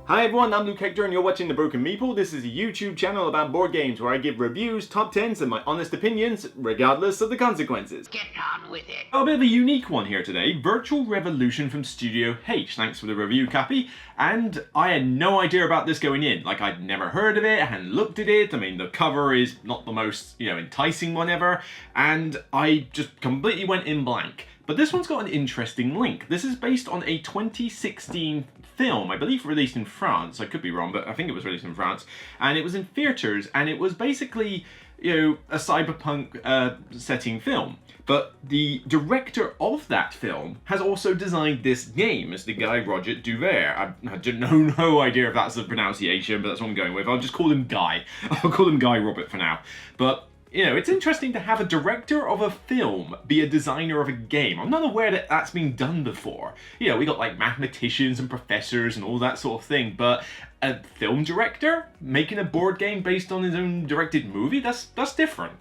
Hi everyone, I'm Luke Hector and you're watching The Broken Meeple. This is a YouTube channel about board games where I give reviews, top 10s and my honest opinions, regardless of the consequences. Get on with it. A bit of a unique one here today, Virtual Revolution from Studio H. Thanks for the review copy. And I had no idea about this going in. Like, I'd never heard of it, I hadn't looked at it. I mean, the cover is not the most, enticing one ever. And I just completely went in blank. But this one's got an interesting link. This is based on a 2016 film, I believe released in France. I could be wrong, but I think it was released in France. And it was in theaters, and it was basically, a cyberpunk setting film. But the director of that film has also designed this game. It's the guy Roger Duvert. I no idea if that's the pronunciation, but that's what I'm going with. I'll just call him Guy. I'll call him Guy Robert for now. But it's interesting to have a director of a film be a designer of a game. I'm not aware that that's been done before. We got like mathematicians and professors and all that sort of thing, but a film director making a board game based on his own directed movie, that's different,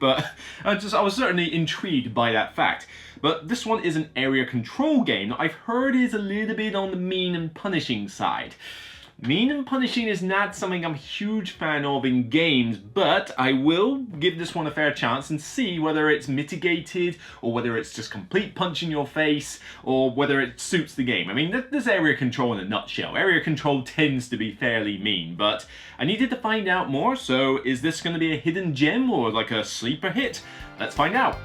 but I was certainly intrigued by that fact. But this one is an area control game that I've heard is a little bit on the mean and punishing side. Mean and punishing is not something I'm a huge fan of in games, but I will give this one a fair chance and see whether it's mitigated or whether it's just complete punch in your face or whether it suits the game. I mean, this area control in a nutshell. Area control tends to be fairly mean, but I needed to find out more, so is this going to be a hidden gem or like a sleeper hit? Let's find out.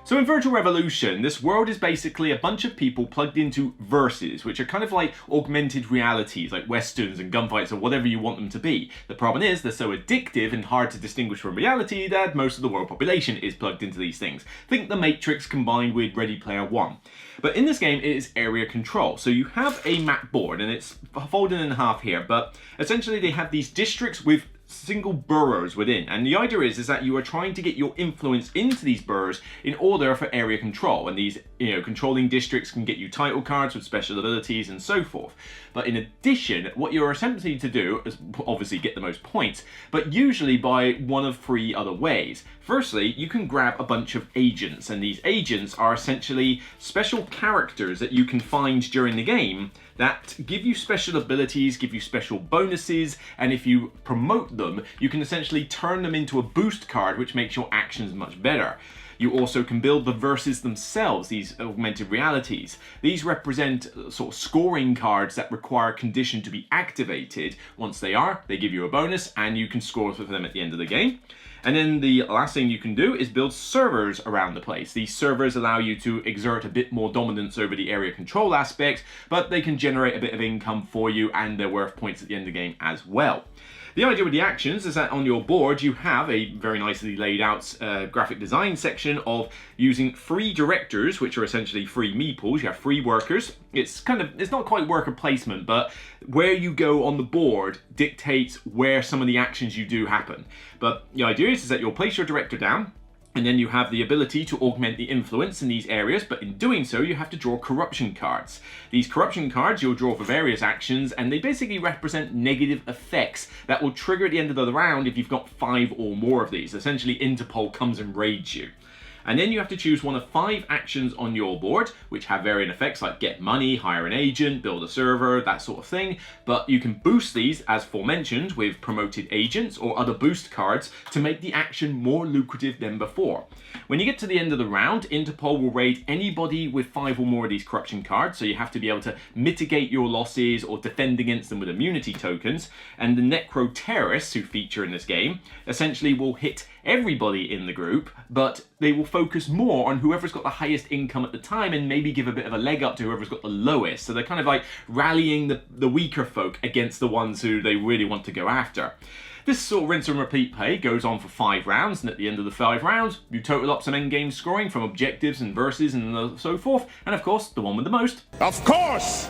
So in Virtual Revolution, this world is basically a bunch of people plugged into verses, which are kind of like augmented realities, like westerns and gunfights or whatever you want them to be. The problem is they're so addictive and hard to distinguish from reality that most of the world population is plugged into these things. Think The Matrix combined with Ready Player One. But in this game, it is area control. So you have a map board, and it's folded in half here, but essentially they have these districts with single boroughs within, and the idea is that you are trying to get your influence into these boroughs in order for area control, and these controlling districts can get you title cards with special abilities and so forth. But in addition, what you're attempting to do is obviously get the most points, but usually by one of three other ways. Firstly, you can grab a bunch of agents, and these agents are essentially special characters that you can find during the game that give you special abilities, give you special bonuses, and if you promote them, you can essentially turn them into a boost card, which makes your actions much better. You also can build the verses themselves, these augmented realities. These represent sort of scoring cards that require a condition to be activated. Once they are, they give you a bonus, and you can score for them at the end of the game. And then the last thing you can do is build servers around the place. These servers allow you to exert a bit more dominance over the area control aspect, but they can generate a bit of income for you, and they're worth points at the end of the game as well. The idea with the actions is that on your board you have a very nicely laid out graphic design section of using free directors, which are essentially free meeples. You have free workers. It's not quite worker placement, but where you go on the board dictates where some of the actions you do happen. But the idea is that you'll place your director down, and then you have the ability to augment the influence in these areas, but in doing so, you have to draw corruption cards. These corruption cards you'll draw for various actions, and they basically represent negative effects that will trigger at the end of the round if you've got 5 or more of these. Essentially, Interpol comes and raids you. And then you have to choose one of 5 actions on your board, which have varying effects like get money, hire an agent, build a server, that sort of thing. But you can boost these, as aforementioned, with promoted agents or other boost cards to make the action more lucrative than before. When you get to the end of the round, Interpol will raid anybody with 5 or more of these corruption cards, so you have to be able to mitigate your losses or defend against them with immunity tokens. And the Necro Terrorists, who feature in this game, essentially will hit everybody in the group, but they will focus more on whoever's got the highest income at the time and maybe give a bit of a leg up to whoever's got the lowest. So they're kind of like rallying the weaker folk against the ones who they really want to go after. This sort of rinse and repeat play goes on for 5 rounds, and at the end of the 5 rounds, you total up some endgame scoring from objectives and verses and so forth, and of course, the one with the most. Of course!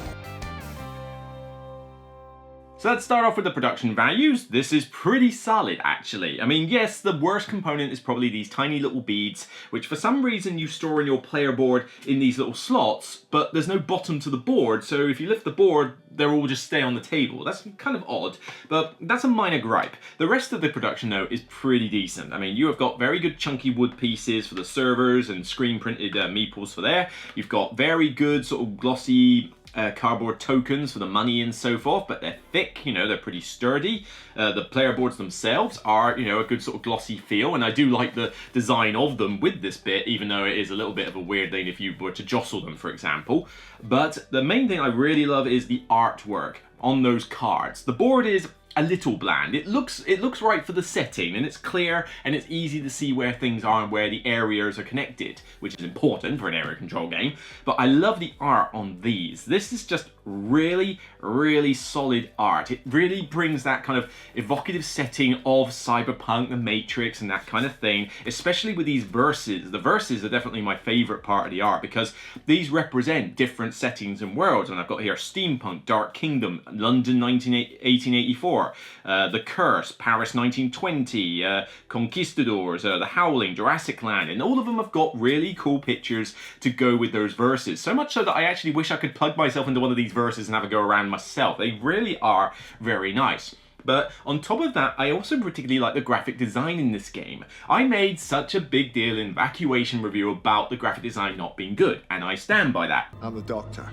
So let's start off with the production values. This is pretty solid, actually. I mean, yes, the worst component is probably these tiny little beads, which for some reason you store in your player board in these little slots, but there's no bottom to the board, so if you lift the board, they'll all just stay on the table. That's kind of odd, but that's a minor gripe. The rest of the production, though, is pretty decent. I mean, you have got very good chunky wood pieces for the servers and screen-printed meeples for there. You've got very good sort of glossy cardboard tokens for the money and so forth, but they're thick, you know, they're pretty sturdy. The player boards themselves are, you know, a good sort of glossy feel, and I do like the design of them with this bit, even though it is a little bit of a weird thing if you were to jostle them, for example. But the main thing I really love is the artwork on those cards. The board is a little bland. It looks right for the setting, and it's clear and it's easy to see where things are and where the areas are connected, which is important for an area control game. But I love the art on these. This is just really, really solid art. It really brings that kind of evocative setting of Cyberpunk, the Matrix, and that kind of thing, especially with these verses. The verses are definitely my favorite part of the art because these represent different settings and worlds. And I've got here Steampunk, Dark Kingdom, London 1884, The Curse, Paris 1920, Conquistadors, The Howling, Jurassic Land, and all of them have got really cool pictures to go with those verses. So much so that I actually wish I could plug myself into one of these verses and have a go around myself. They really are very nice. But on top of that, I also particularly like the graphic design in this game. I made such a big deal in Vacuation Review about the graphic design not being good, and I stand by that. I'm the doctor.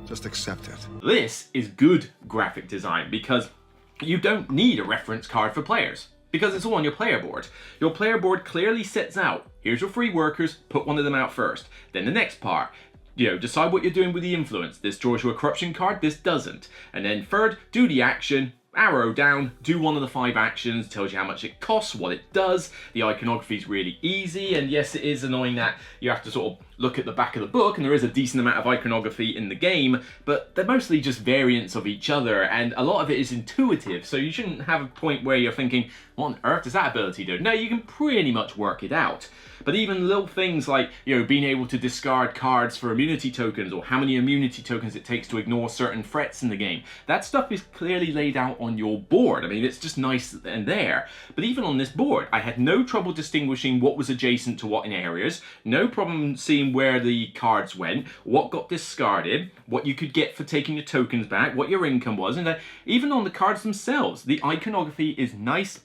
Just accept it. This is good graphic design because you don't need a reference card for players, because it's all on your player board. Your player board clearly sets out, here's your free workers, put one of them out first. Then the next part, you know, decide what you're doing with the influence. This draws you a corruption card, this doesn't. And then third, do the action, arrow down, do one of the 5 actions, tells you how much it costs, what it does. The iconography is really easy, and yes, it is annoying that you have to sort of look at the back of the book, and there is a decent amount of iconography in the game, but they're mostly just variants of each other, and a lot of it is intuitive, so you shouldn't have a point where you're thinking, what on earth does that ability do? No, you can pretty much work it out. But even little things like, you know, being able to discard cards for immunity tokens, or how many immunity tokens it takes to ignore certain threats in the game, that stuff is clearly laid out on your board. I mean, it's just nice and there. But even on this board, I had no trouble distinguishing what was adjacent to what in areas, no problem seeing where the cards went, what got discarded, what you could get for taking the tokens back, what your income was, and even on the cards themselves, the iconography is nice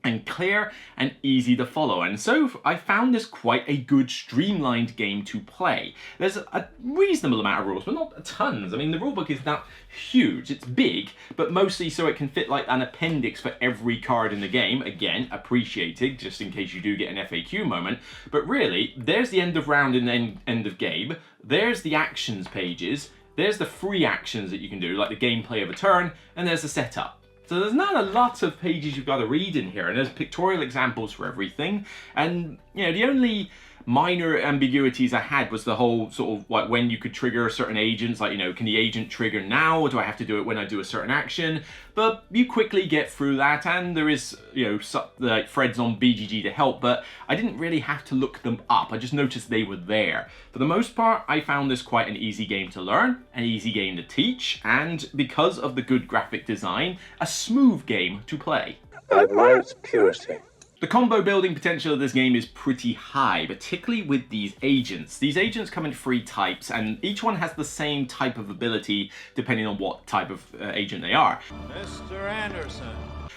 and clear and easy to follow, and so I found this quite a good streamlined game to play. There's a reasonable amount of rules, but not tons. I mean, the rulebook is not huge, it's big, but mostly so it can fit like an appendix for every card in the game. Again, appreciated, just in case you do get an FAQ moment. But really, there's the end of round and end of game, there's the actions pages, there's the free actions that you can do, like the gameplay of a turn, and there's the setup. So there's not a lot of pages you've got to read in here, and there's pictorial examples for everything. And, you know, the only minor ambiguities I had was the whole sort of like when you could trigger certain agents, like, you know, can the agent trigger now, or do I have to do it when I do a certain action? But you quickly get through that, and there is, you know, like threads on BGG to help, but I didn't really have to look them up. I just noticed they were there. For the most part, I found this quite an easy game to learn, an easy game to teach, and because of the good graphic design, a smooth game to play. I admire its purity. The combo building potential of this game is pretty high, particularly with these agents. These agents come in 3 types, and each one has the same type of ability depending on what type of agent they are. Mr. Anderson.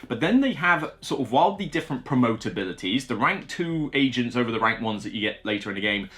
But then they have sort of wildly different promote abilities. The rank 2 agents over the rank 1s that you get later in the game,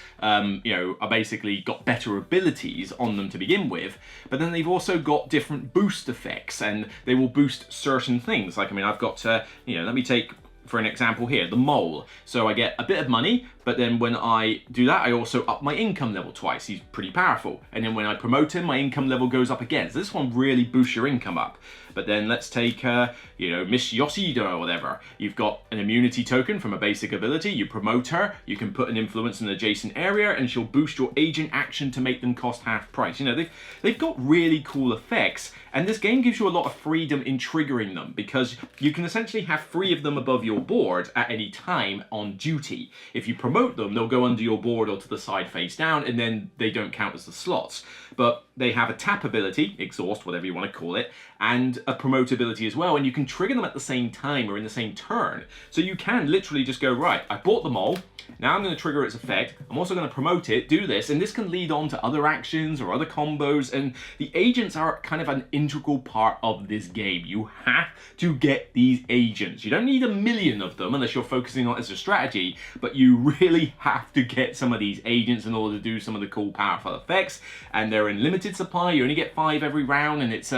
you know, are basically got better abilities on them to begin with. But then they've also got different boost effects, and they will boost certain things. Like, I mean, I've got, you know, let me take, for an example here, the mole. So I get a bit of money, but then when I do that, I also up my income level twice. He's pretty powerful. And then when I promote him, my income level goes up again. So this one really boosts your income up. But then let's take, you know, Miss Yoshida or whatever. You've got an immunity token from a basic ability. You promote her. You can put an influence in an adjacent area, and she'll boost your agent action to make them cost half price. You know, they've got really cool effects. And this game gives you a lot of freedom in triggering them, because you can essentially have 3 of them above your board at any time on duty. If you promote them, they'll go under your board or to the side face down, and then they don't count as the slots. But they have a tap ability, exhaust, whatever you want to call it, and a promote ability as well, and you can trigger them at the same time or in the same turn. So you can literally just go, right, I bought the mole, now I'm going to trigger its effect, I'm also going to promote it, do this, and this can lead on to other actions or other combos, and the agents are kind of an integral part of this game. You have to get these agents. You don't need a million of them unless you're focusing on it as a strategy, but you really have to get some of these agents in order to do some of the cool, powerful effects, and they're in limited supply. You only get 5 every round, and it's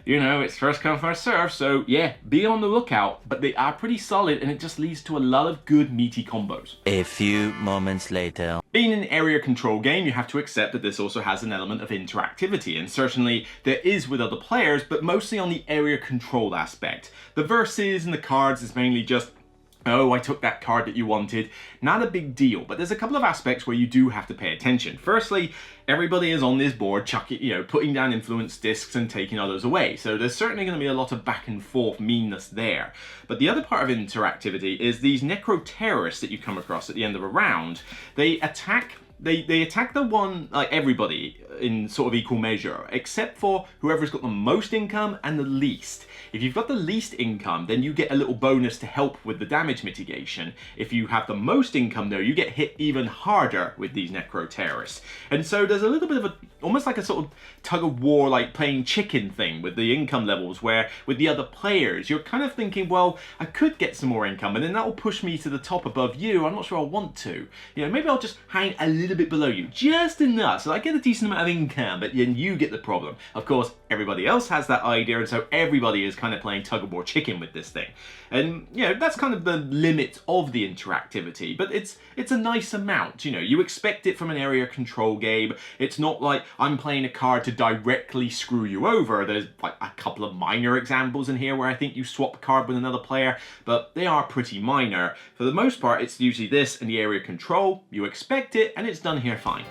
it's first come, first serve, so yeah, be on the lookout, but they are pretty solid, and it just leads to a lot of good meaty combos. A few moments later. Being an area control game, you have to accept that this also has an element of interactivity, and certainly there is with other players, but mostly on the area control aspect. The verses and the cards is mainly just, oh, I took that card that you wanted. Not a big deal, but there's a couple of aspects where you do have to pay attention. Firstly, everybody is on this board putting down influence discs and taking others away. So there's certainly going to be a lot of back and forth meanness there. But the other part of interactivity is these necro terrorists that you come across at the end of a round. They attack the one, like everybody, in sort of equal measure, except for whoever's got the most income and the least. If you've got the least income, then you get a little bonus to help with the damage mitigation. If you have the most income though, you get hit even harder with these necro terrorists. And so there's a little bit of almost like a sort of tug of war, like playing chicken thing with the income levels, where with the other players, you're kind of thinking, well, I could get some more income and then that will push me to the top above you. I'm not sure I want to. Maybe I'll just hang a little bit below you, just enough, so I get a decent amount of income, but then you get the problem. Of course, everybody else has that idea, and so everybody is kind of playing tug of war chicken with this thing. And that's kind of the limit of the interactivity, but it's a nice amount. You expect it from an area control game. It's not like I'm playing a card to directly screw you over. There's like a couple of minor examples in here where I think you swap a card with another player, but they are pretty minor. For the most part, it's usually this and the area control. You expect it, and it's done here fine.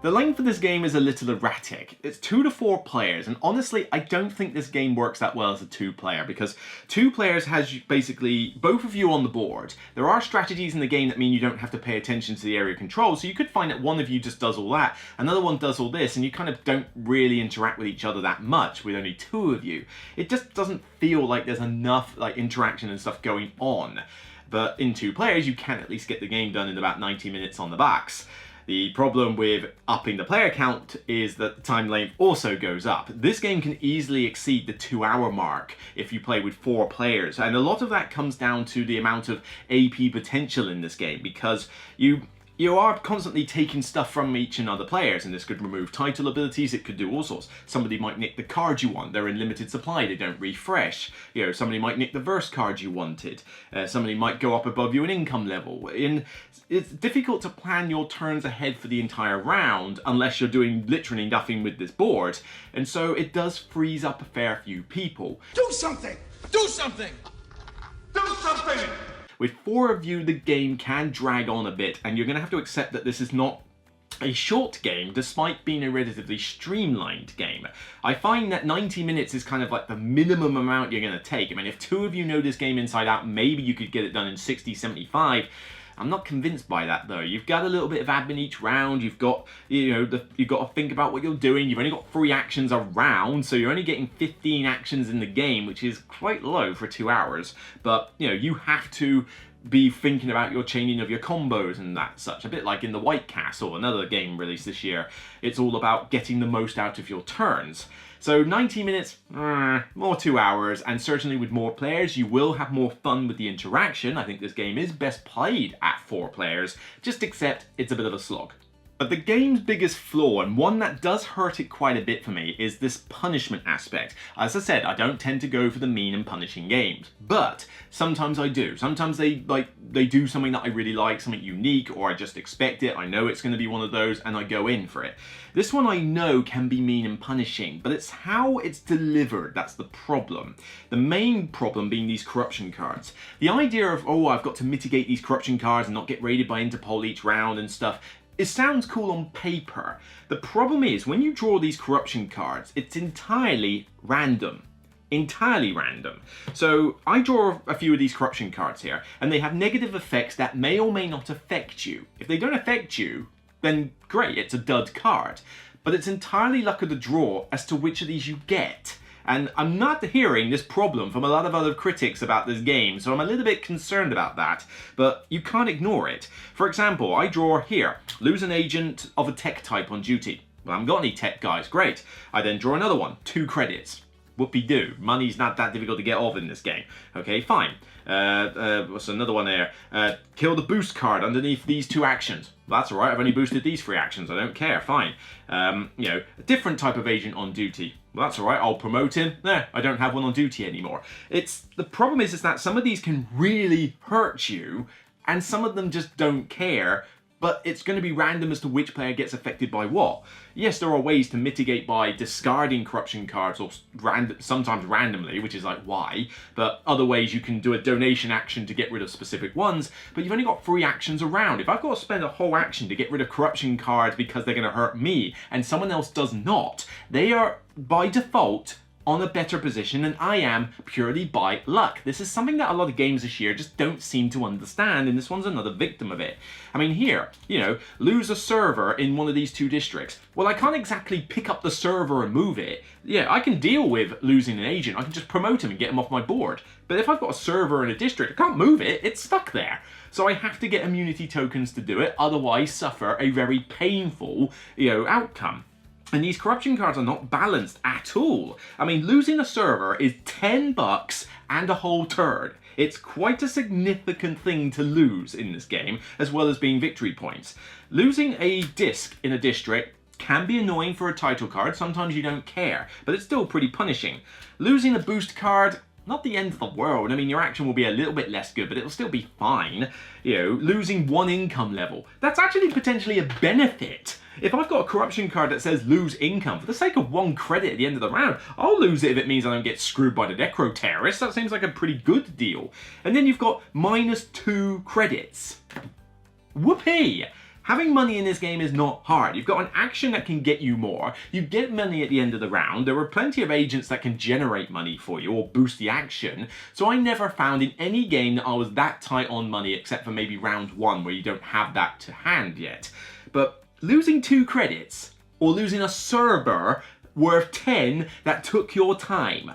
The length of this game is a little erratic. It's 2 to 4 players, and honestly, I don't think this game works that well as a 2-player, because 2 players has basically both of you on the board. There are strategies in the game that mean you don't have to pay attention to the area control, so you could find that one of you just does all that, another one does all this, and you kind of don't really interact with each other that much with only 2 of you. It just doesn't feel like there's enough interaction and stuff going on. But in 2 players, you can at least get the game done in about 90 minutes on the box. The problem with upping the player count is that the time length also goes up. This game can easily exceed the 2-hour mark if you play with 4 players, and a lot of that comes down to the amount of AP potential in this game, because you are constantly taking stuff from each and other players, and this could remove title abilities, it could do all sorts. Somebody might nick the card you want, they're in limited supply, they don't refresh. Somebody might nick the verse card you wanted. Somebody might go up above you in income level. It's difficult to plan your turns ahead for the entire round unless you're doing literally nothing with this board, and so it does freeze up a fair few people. Do something! Do something! Do something! With 4 of you, the game can drag on a bit, and you're going to have to accept that this is not a short game, despite being a relatively streamlined game. I find that 90 minutes is kind of like the minimum amount you're going to take. I mean, if 2 of you know this game inside out, maybe you could get it done in 60, 75. I'm not convinced by that though. You've got a little bit of admin each round. You've got, you've got to think about what you're doing. You've only got 3 actions a round, so you're only getting 15 actions in the game, which is quite low for 2 hours. But you have to be thinking about your chaining of your combos and that such. A bit like in the White Castle, another game released this year. It's all about getting the most out of your turns. So 90 minutes, more 2 hours, and certainly with more players, you will have more fun with the interaction. I think this game is best played at 4 players, just accept it's a bit of a slog. But the game's biggest flaw, and one that does hurt it quite a bit for me, is this punishment aspect. As I said, I don't tend to go for the mean and punishing games, but sometimes I do. Sometimes they do something that I really like, something unique, or I just expect it, I know it's going to be one of those, and I go in for it. This one I know can be mean and punishing, but it's how it's delivered that's the problem. The main problem being these corruption cards. The idea of, oh, I've got to mitigate these corruption cards and not get raided by Interpol each round and stuff, it sounds cool on paper. The problem is, when you draw these corruption cards, it's entirely random. Entirely random. So I draw a few of these corruption cards here, and they have negative effects that may or may not affect you. If they don't affect you, then great, it's a dud card. But it's entirely luck of the draw as to which of these you get. And I'm not hearing this problem from a lot of other critics about this game, so I'm a little bit concerned about that, but you can't ignore it. For example, I draw here, lose an agent of a tech type on duty. Well, I haven't got any tech guys, great. I then draw another one, 2 credits. whoopee-doo. Money's not that difficult to get off in this game. Okay, fine. What's another one there? Kill the boost card underneath these 2 actions. That's alright, I've only boosted these 3 actions, I don't care, fine. You know, a different type of agent on duty. Well, that's alright, I'll promote him. There, I don't have one on duty anymore. The problem is that some of these can really hurt you, and some of them just don't care, but it's going to be random as to which player gets affected by what. Yes, there are ways to mitigate by discarding corruption cards, or sometimes randomly, which is like, why? But other ways you can do a donation action to get rid of specific ones, but you've only got 3 actions around. If I've got to spend a whole action to get rid of corruption cards because they're going to hurt me, and someone else does not, they are, by default, on a better position than I am purely by luck. This is something that a lot of games this year just don't seem to understand, and this one's another victim of it. I mean, here, you know, lose a server in one of these 2 districts. Well, I can't exactly pick up the server and move it. Yeah, I can deal with losing an agent. I can just promote him and get him off my board. But if I've got a server in a district, I can't move it. It's stuck there. So I have to get immunity tokens to do it, otherwise suffer a very painful, you know, outcome. And these corruption cards are not balanced at all. I mean, losing a server is $10 and a whole turn. It's quite a significant thing to lose in this game, as well as being victory points. Losing a disc in a district can be annoying for a title card, sometimes you don't care, but it's still pretty punishing. Losing a boost card, not the end of the world. I mean, your action will be a little bit less good, but it'll still be fine. You know, losing 1 income level, that's actually potentially a benefit. If I've got a corruption card that says lose income, for the sake of 1 credit at the end of the round, I'll lose it if it means I don't get screwed by the necro terrorists. That seems like a pretty good deal. And then you've got -2 credits. Whoopee! Having money in this game is not hard. You've got an action that can get you more. You get money at the end of the round. There are plenty of agents that can generate money for you or boost the action. So I never found in any game that I was that tight on money, except for maybe round 1 where you don't have that to hand yet. But losing 2 credits or losing a server worth 10 that took your time.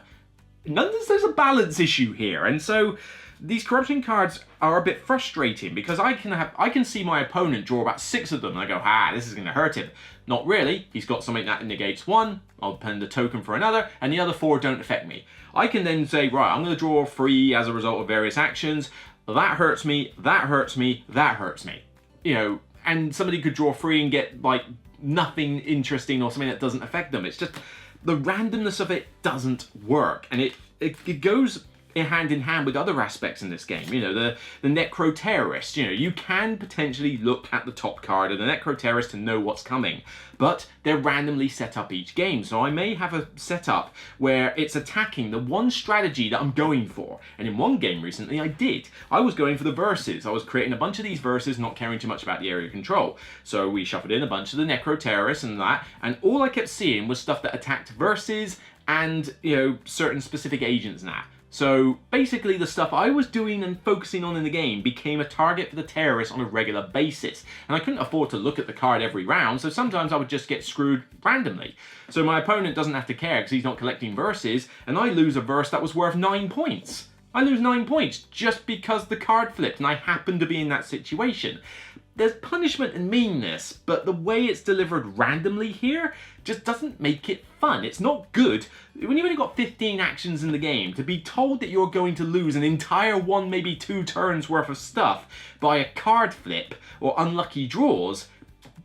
There's a balance issue here, and so these corruption cards are a bit frustrating because I can see my opponent draw about 6 of them and I go, this is going to hurt him. Not really. He's got something that negates 1, I'll spend a token for another, and the other 4 don't affect me. I can then say, right, I'm going to draw 3 as a result of various actions. That hurts me, that hurts me, that hurts me. You know, and somebody could draw 3 and get like nothing interesting or something that doesn't affect them. It's just the randomness of it doesn't work, and it goes hand in hand with other aspects in this game. You know, the necro terrorist. You know, you can potentially look at the top card of the necro terrorist to know what's coming, but they're randomly set up each game. So I may have a setup where it's attacking the one strategy that I'm going for. And in one game recently, I did. I was going for the verses. I was creating a bunch of these verses, not caring too much about the area control. So we shuffled in a bunch of the necro terrorists and that, and all I kept seeing was stuff that attacked verses and, you know, certain specific agents now. So basically the stuff I was doing and focusing on in the game became a target for the terrorists on a regular basis. And I couldn't afford to look at the card every round, so sometimes I would just get screwed randomly. So my opponent doesn't have to care because he's not collecting verses, and I lose a verse that was worth 9 points. I lose 9 points just because the card flipped and I happened to be in that situation. There's punishment and meanness, but the way it's delivered randomly here just doesn't make it fun. It's not good. When you've only got 15 actions in the game, to be told that you're going to lose an entire 1, maybe 2 turns worth of stuff by a card flip or unlucky draws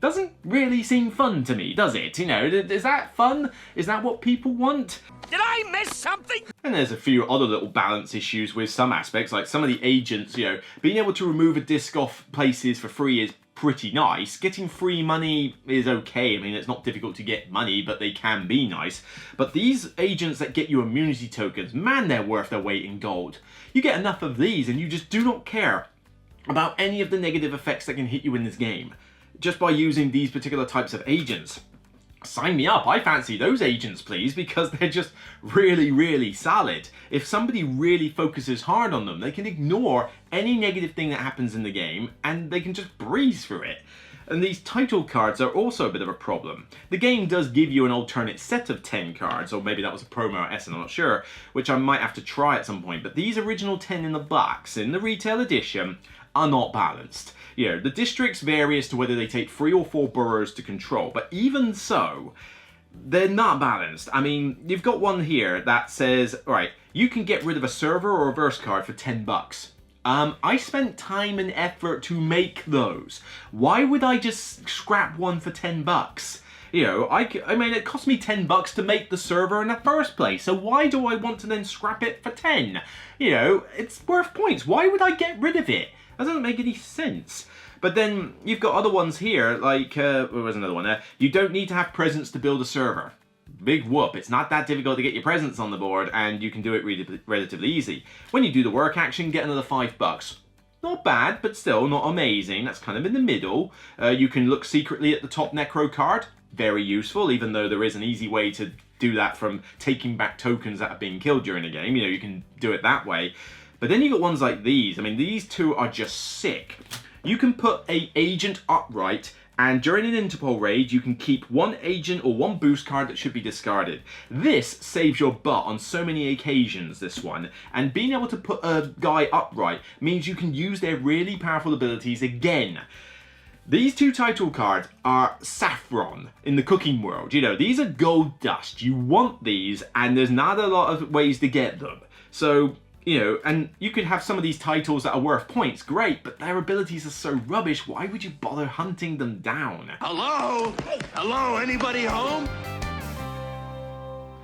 doesn't really seem fun to me, does it? You know, is that fun? Is that what people want? Did I miss something? And there's a few other little balance issues with some aspects, like some of the agents, you know, being able to remove a disc off places for free is pretty nice. Getting free money is okay. I mean, it's not difficult to get money, but they can be nice. But these agents that get you immunity tokens, man, they're worth their weight in gold. You get enough of these and you just do not care about any of the negative effects that can hit you in this game, just by using these particular types of agents. Sign me up, I fancy those agents, please, because they're just really, really solid. If somebody really focuses hard on them, they can ignore any negative thing that happens in the game, and they can just breeze through it. And these title cards are also a bit of a problem. The game does give you an alternate set of 10 cards, or maybe that was a promo at Essen, I'm not sure, which I might have to try at some point, but these original 10 in the box, in the retail edition, are not balanced. You know, the districts vary as to whether they take 3 or 4 boroughs to control, but even so, they're not balanced. I mean, you've got one here that says, all right, you can get rid of a server or reverse card for $10. I spent time and effort to make those. Why would I just scrap one for $10? You know, I mean, it cost me $10 to make the server in the first place, so why do I want to then scrap it for 10? You know, it's worth points. Why would I get rid of it? That doesn't make any sense. But then you've got other ones here, like, there was another one there. You don't need to have presents to build a server. Big whoop. It's not that difficult to get your presents on the board, and you can do it really relatively easy. When you do the work action, get another $5. Not bad, but still not amazing. That's kind of in the middle. You can look secretly at the top Necro card. Very useful, even though there is an easy way to do that from taking back tokens that have been killed during a game. You know, you can do it that way. But then you got ones like these. I mean, these two are just sick. You can put a agent upright, and during an Interpol raid, you can keep one agent or one boost card that should be discarded. This saves your butt on so many occasions, this one, and being able to put a guy upright means you can use their really powerful abilities again. These two title cards are saffron in the cooking world. You know, these are gold dust. You want these, and there's not a lot of ways to get them. So, you know, and you could have some of these titles that are worth points, great, but their abilities are so rubbish, why would you bother hunting them down? Hello? Hello, anybody home?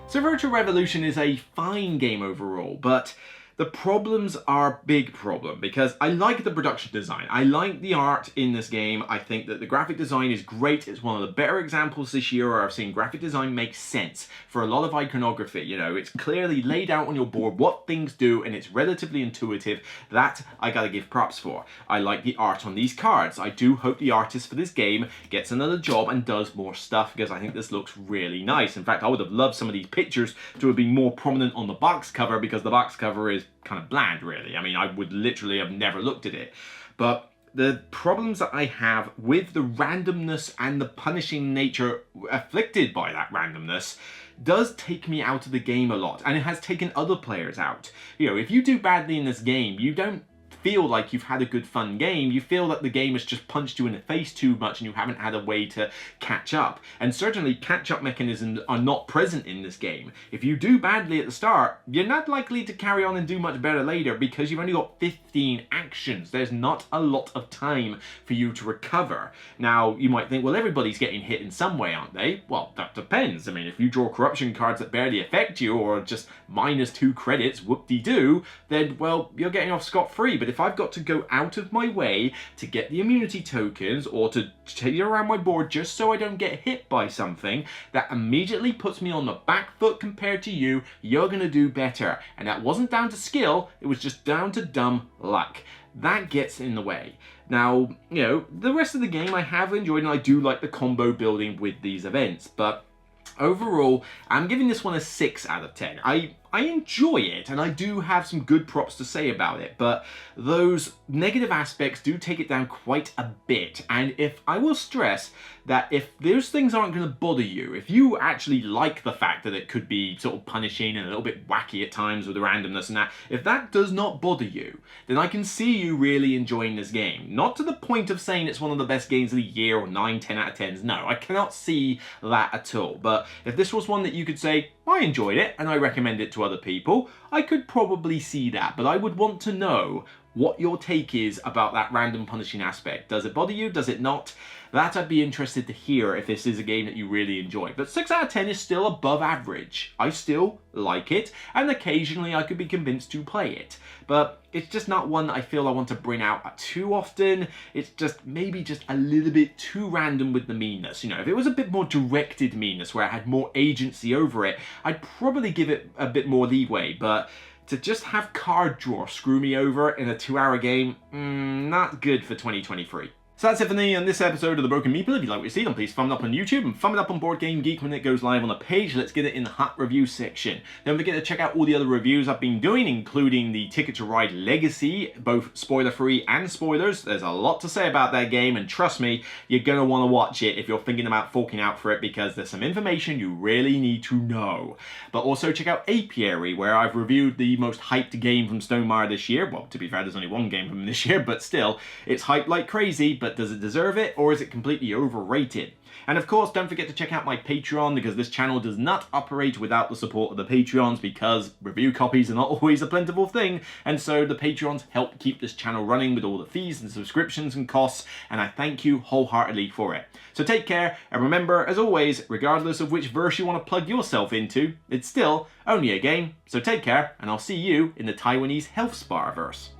So Virtual Revolution is a fine game overall, but the problems are a big problem, because I like the production design. I like the art in this game. I think that the graphic design is great. It's one of the better examples this year where I've seen graphic design make sense for a lot of iconography. You know, it's clearly laid out on your board what things do, and it's relatively intuitive. That I gotta give props for. I like the art on these cards. I do hope the artist for this game gets another job and does more stuff, because I think this looks really nice. In fact, I would have loved some of these pictures to have been more prominent on the box cover, because the box cover is kind of bland, really. I mean, I would literally have never looked at it. But the problems that I have with the randomness and the punishing nature afflicted by that randomness does take me out of the game a lot, and it has taken other players out. You know, if you do badly in this game, you don't feel like you've had a good fun game. You feel that the game has just punched you in the face too much and you haven't had a way to catch up. And certainly catch-up mechanisms are not present in this game. If you do badly at the start, you're not likely to carry on and do much better later, because you've only got 15 actions. There's not a lot of time for you to recover. Now, you might think, well, everybody's getting hit in some way, aren't they? Well, that depends. I mean, if you draw corruption cards that barely affect you, or just -2 credits, whoop-de-doo, then, well, you're getting off scot-free. But if I've got to go out of my way to get the immunity tokens, or to take it around my board just so I don't get hit by something, that immediately puts me on the back foot compared to you, you're gonna do better. And that wasn't down to skill, it was just down to dumb luck. That gets in the way. Now, you know, the rest of the game I have enjoyed, and I do like the combo building with these events, but overall, I'm giving this one a 6 out of 10. I enjoy it, and I do have some good props to say about it, but those negative aspects do take it down quite a bit. And if I will stress that if those things aren't going to bother you, if you actually like the fact that it could be sort of punishing and a little bit wacky at times with the randomness and that, if that does not bother you, then I can see you really enjoying this game. Not to the point of saying it's one of the best games of the year or 9, 10 out of 10s. No, I cannot see that at all. But if this was one that you could say, I enjoyed it and I recommend it to other people, I could probably see that. But I would want to know what your take is about that random punishing aspect. Does it bother you? Does it not? That I'd be interested to hear if this is a game that you really enjoy. But 6 out of 10 is still above average. I still like it, and occasionally I could be convinced to play it. But it's just not one that I feel I want to bring out too often. It's just maybe just a little bit too random with the meanness. You know, if it was a bit more directed meanness where I had more agency over it, I'd probably give it a bit more leeway. But to just have card draw screw me over in a 2-hour game, not good for 2023. So that's it for me on this episode of The Broken Meeple. If you like what you see, then please thumb it up on YouTube and thumb it up on Board Game Geek when it goes live on the page. Let's get it in the hot review section. Don't forget to check out all the other reviews I've been doing, including the Ticket to Ride Legacy, both spoiler-free and spoilers. There's a lot to say about that game, and trust me, you're going to want to watch it if you're thinking about forking out for it, because there's some information you really need to know. But also check out Apiary, where I've reviewed the most hyped game from Stonemaier this year. Well, to be fair, there's only one game from this year, but still, it's hyped like crazy, but but does it deserve it, or is it completely overrated? And of course, don't forget to check out my Patreon, because this channel does not operate without the support of the Patreons, because review copies are not always a plentiful thing, and so the Patreons help keep this channel running with all the fees and subscriptions and costs, and I thank you wholeheartedly for it. So take care, and remember, as always, regardless of which verse you want to plug yourself into, it's still only a game. So take care, and I'll see you in the Taiwanese Health Spa verse.